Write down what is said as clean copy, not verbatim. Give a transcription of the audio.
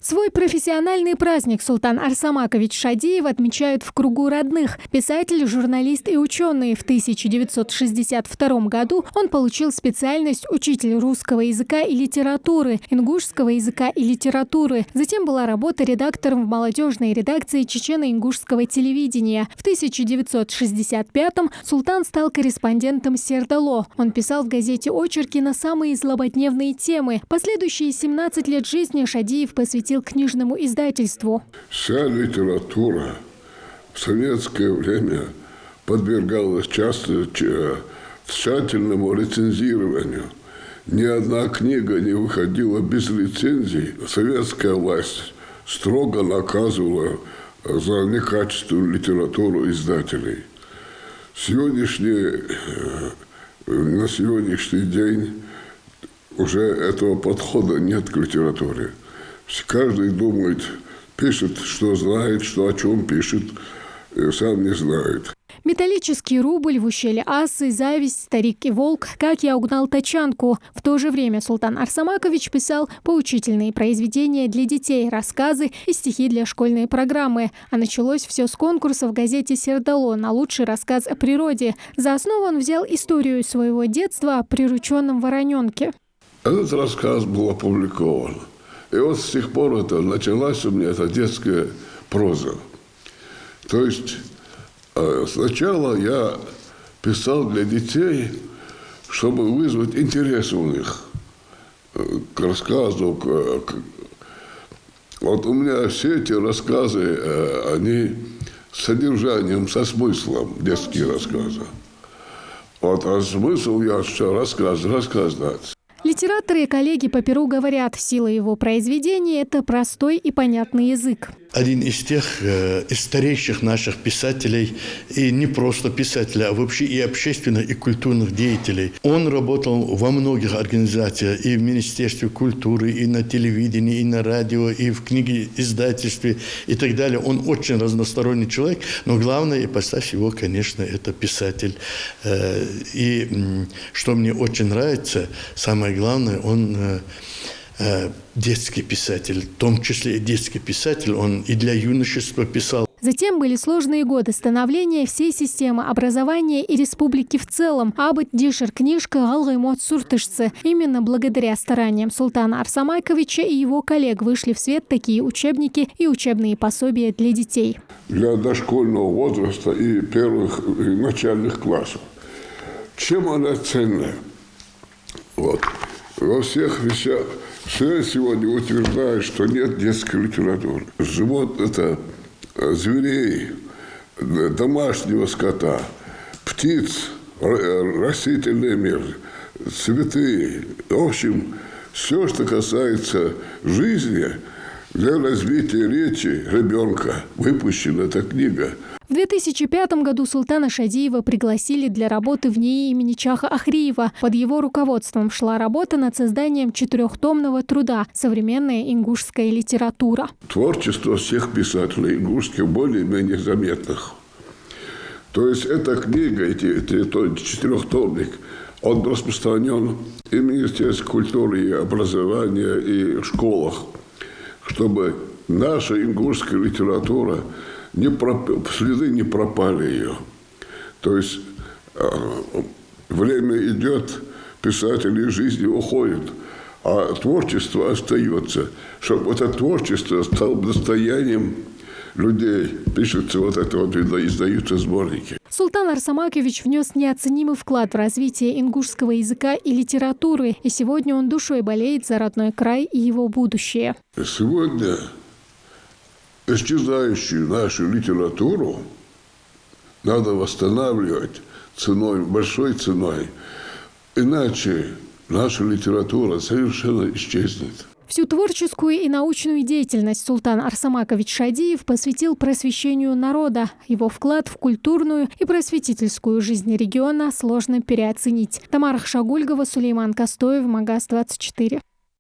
Свой профессиональный праздник Султан Арсамакович Шадиев отмечают в кругу родных. Писатель, журналист и ученый. В 1962 году он получил специальность учитель русского языка и литературы, ингушского языка и литературы. Затем была работа редактором в молодежной редакции чечено-ингушского телевидения. В 1965-м Султан стал корреспондентом Сердало. Он писал в газете очерки на самые злободневные темы. Последующие 17 лет жизни Шадиев посвятил книжному издательству. Вся литература в советское время подвергалась часто тщательному рецензированию. Ни одна книга не выходила без лицензий. Советская власть строго наказывала за некачественную литературу издателей. На сегодняшний день уже этого подхода нет к литературе. Каждый думает, пишет, что знает, что о чем пишет, и сам не знает. Металлический рубль, в ущелье Асы, зависть, старик и волк, как я угнал тачанку. В то же время Султан Арсамакович писал поучительные произведения для детей, рассказы и стихи для школьной программы. А началось все с конкурса в газете «Сердало» на лучший рассказ о природе. За основу он взял историю своего детства о прирученном вороненке. Этот рассказ был опубликован. И вот с тех пор началась у меня эта детская проза. То есть сначала я писал для детей, чтобы вызвать интерес у них к рассказу. Вот у меня все эти рассказы, они с содержанием, со смыслом, детские рассказы. Вот, а смысл я что, рассказ дать. Литераторы и коллеги по перу говорят, сила его произведений – это простой и понятный язык. Один из тех, из старейших наших писателей, и не просто писателей, а вообще и общественных, и культурных деятелей. Он работал во многих организациях, и в Министерстве культуры, и на телевидении, и на радио, и в книгоиздательстве, и так далее. Он очень разносторонний человек, но главная ипостась его, конечно, это писатель. И что мне очень нравится, самое главное, он детский писатель, в том числе и детский писатель, он и для юношества писал. Затем были сложные годы становления всей системы образования и республики в целом. Абыт дишер книжка «Алгаймот Суртышцы». Именно благодаря стараниям Султана Арсамаковича и его коллег вышли в свет такие учебники и учебные пособия для детей. Для дошкольного возраста и первых и начальных классов. Чем она ценная? Вот. Во всех вещах. Все сегодня утверждают, что нет детской литературы. Живот – это зверей, домашнего скота, птиц, растительный мир, цветы. В общем, все, что касается жизни, для развития речи ребенка выпущена эта книга. В 2005 году Султана Шадиева пригласили для работы в НИИ имени Чаха Ахриева. Под его руководством шла работа над созданием 4-томного труда «Современная ингушская литература». Творчество всех писателей ингушских более-менее заметных. То есть эта книга, этот 4-томник, он распространен и в Министерстве культуры, и образования, и в школах, чтобы наша ингушская литература следы не пропали ее. То есть время идет, писатели из жизни уходят, а творчество остается. Чтобы это творчество стало достоянием людей, пишется вот это вот, издаются сборники. Султан Арсамакович внес неоценимый вклад в развитие ингушского языка и литературы, и сегодня он душой болеет за родной край и его будущее. Сегодня исчезающую нашу литературу надо восстанавливать большой ценой, иначе наша литература совершенно исчезнет. Всю творческую и научную деятельность Султан Арсамакович Шадиев посвятил просвещению народа. Его вклад в культурную и просветительскую жизнь региона сложно переоценить. Тамара Хшагульгова, Сулейман Костоев, Магаз 24.